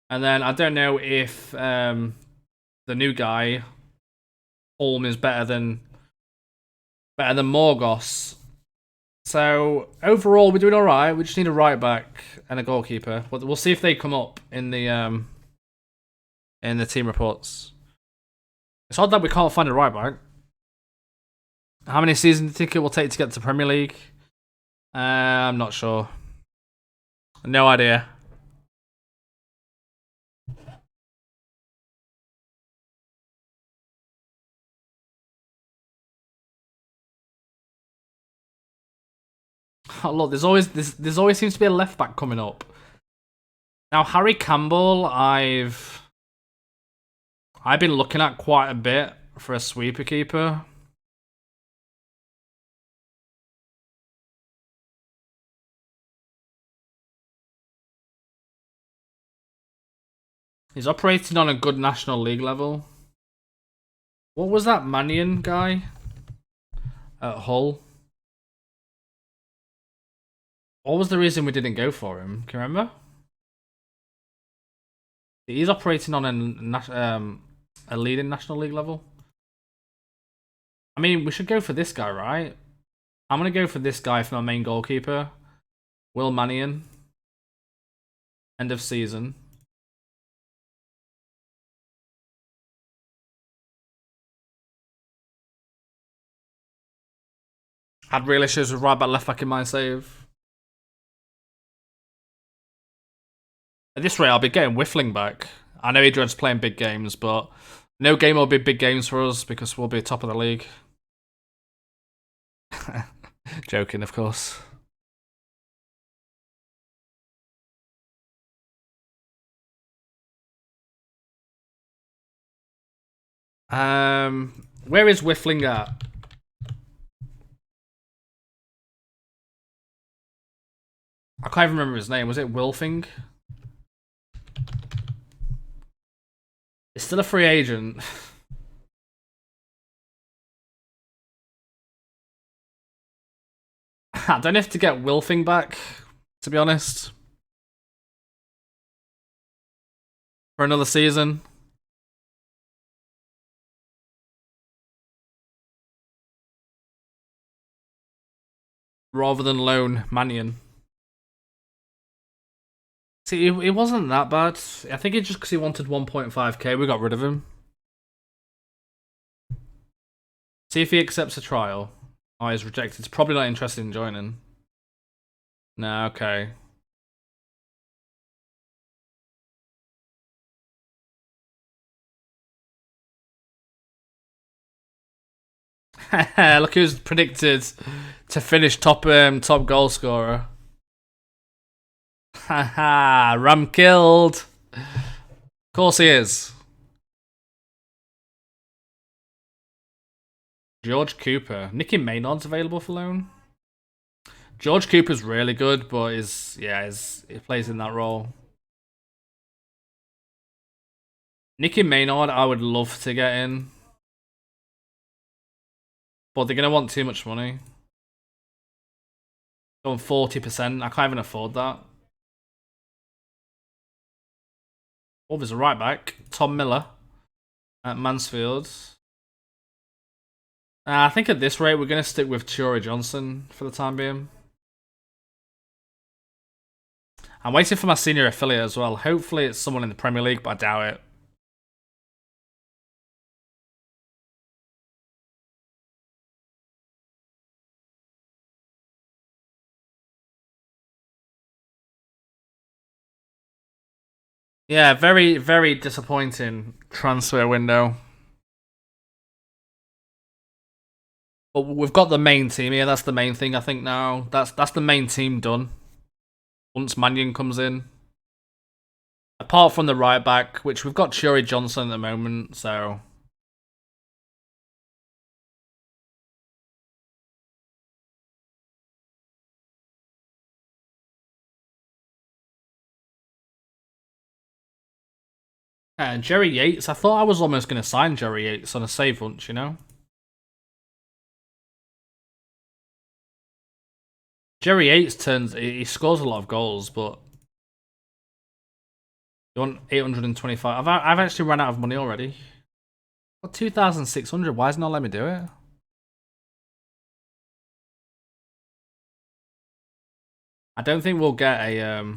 And then I don't know if the new guy, Holm, is better than Morgos. So overall, we're doing all right. We just need a right back and a goalkeeper. But we'll see if they come up in the team reports. It's odd that we can't find a right back. How many seasons do you think it will take to get to Premier League? I'm not sure. No idea. Oh, look, there's always seems to be a left back coming up. Now Harry Campbell, I've been looking at quite a bit for a sweeper keeper. He's operating on a good National League level. What was that Mannion guy at Hull? What was the reason we didn't go for him? Can you remember? He's operating on a leading National League level. I mean, we should go for this guy, right? I'm going to go for this guy for my main goalkeeper. Will Mannion. End of season. Had real issues with right back, left back in my save. At this rate, I'll be getting Whiffling back. I know he dreads playing big games, but no game will be big games for us because we'll be top of the league. Joking, of course. Where is Whiffling at? I can't even remember his name. Was it Wilfing? It's still a free agent. I don't have to get Wilfing back, to be honest. For another season. Rather than loan Mannion. See, it wasn't that bad. I think it's just because he wanted 1.5k, we got rid of him. See if he accepts a trial. Oh, he's rejected. He's probably not interested in joining. No, okay. Look who's predicted to finish top goal scorer. Haha, Ram killed. Of course he is. George Cooper. Nicky Maynard's available for loan. George Cooper's really good, but he plays in that role. Nicky Maynard, I would love to get in. But they're going to want too much money. Going 40%. I can't even afford that. Oh, there's a right back. Tom Miller at Mansfield. I think at this rate, we're going to stick with Churi Johnson for the time being. I'm waiting for my senior affiliate as well. Hopefully it's someone in the Premier League, but I doubt it. Yeah, very, very disappointing transfer window. But we've got the main team here. That's the main thing, I think, now. That's the main team done. Once Mannion comes in. Apart from the right back, which we've got Churi Johnson at the moment, so... Jerry Yates. I thought I was almost going to sign Jerry Yates on a save lunch, you know? Jerry Yates he scores a lot of goals, but... You want 825? I've actually run out of money already. What, 2,600? Why is it not letting me do it? I don't think we'll get a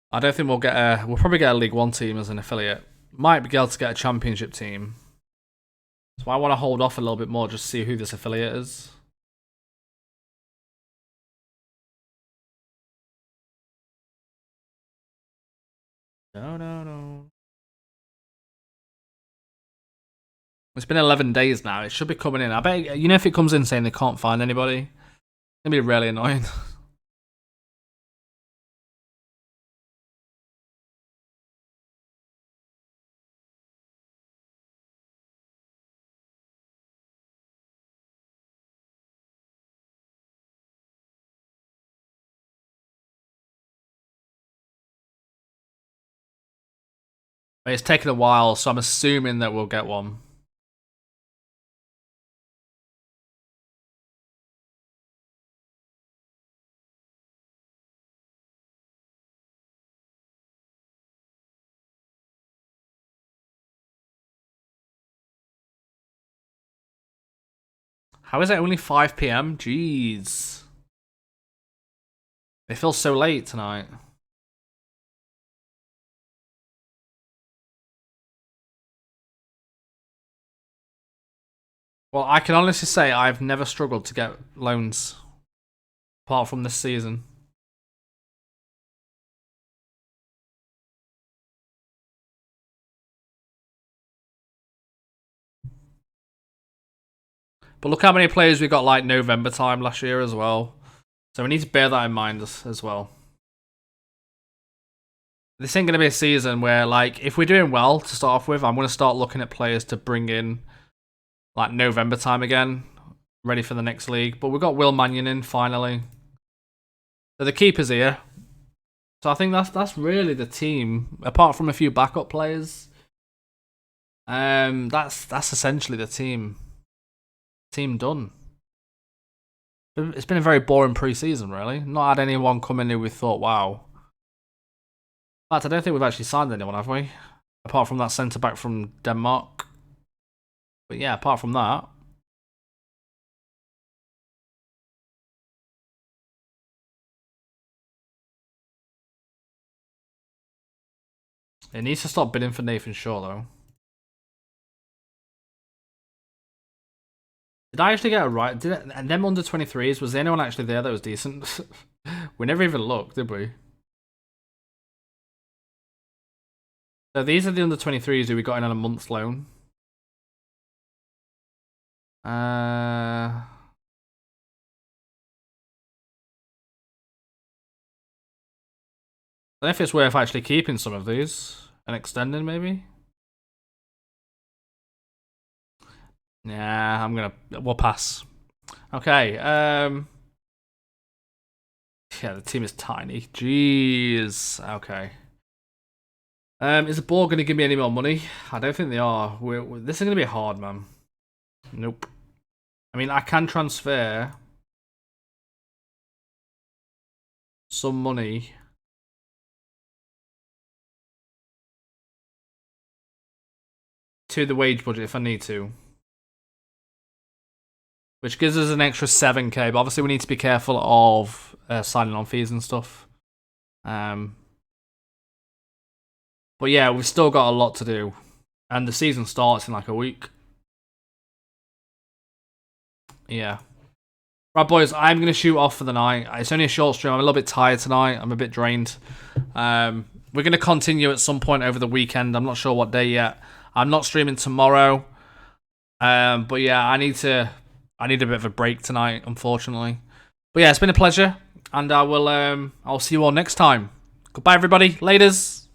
I don't think we'll get a... We'll probably get a League One team as an affiliate. Might be able to get a Championship team. So I want to hold off a little bit more just to see who this affiliate is. No. It's been 11 days now. It should be coming in. I bet, you know, if it comes in saying they can't find anybody, it's going to be really annoying. But it's taken a while, so I'm assuming that we'll get one. How is it only 5 PM? Jeez. It feels so late tonight. Well, I can honestly say I've never struggled to get loans. Apart from this season. But look how many players we got like November time last year as well. So we need to bear that in mind as well. This ain't going to be a season where, like, if we're doing well to start off with, I'm going to start looking at players to bring in, like, November time again, ready for the next league. But we've got Will Mannion in, finally. So the keeper's here. So I think that's really the team, apart from a few backup players. That's essentially the team. Team done. It's been a very boring pre-season, really. Not had anyone come in who we thought, wow. In fact, I don't think we've actually signed anyone, have we? Apart from that centre-back from Denmark. But yeah, apart from that. It needs to stop bidding for Nathan Shaw, though. Did I actually get it right? And them under 23s, was there anyone actually there that was decent? We never even looked, did we? So these are the under 23s who we got in on a month's loan. I don't know if it's worth actually keeping some of these and extending, maybe. Yeah, we'll pass. Okay, yeah, the team is tiny. Jeez, okay. Is the board going to give me any more money? I don't think they are. This is going to be hard, man. Nope. I mean, I can transfer some money to the wage budget if I need to. Which gives us an extra 7k, but obviously we need to be careful of signing on fees and stuff. But yeah, we've still got a lot to do. And the season starts in like a week. Yeah. Right, boys, I'm going to shoot off for the night. It's only a short stream. I'm a little bit tired tonight. I'm a bit drained. We're going to continue at some point over the weekend. I'm not sure what day yet. I'm not streaming tomorrow. But yeah, I need a bit of a break tonight, unfortunately. But yeah, it's been a pleasure. And I'll see you all next time. Goodbye, everybody. Laters.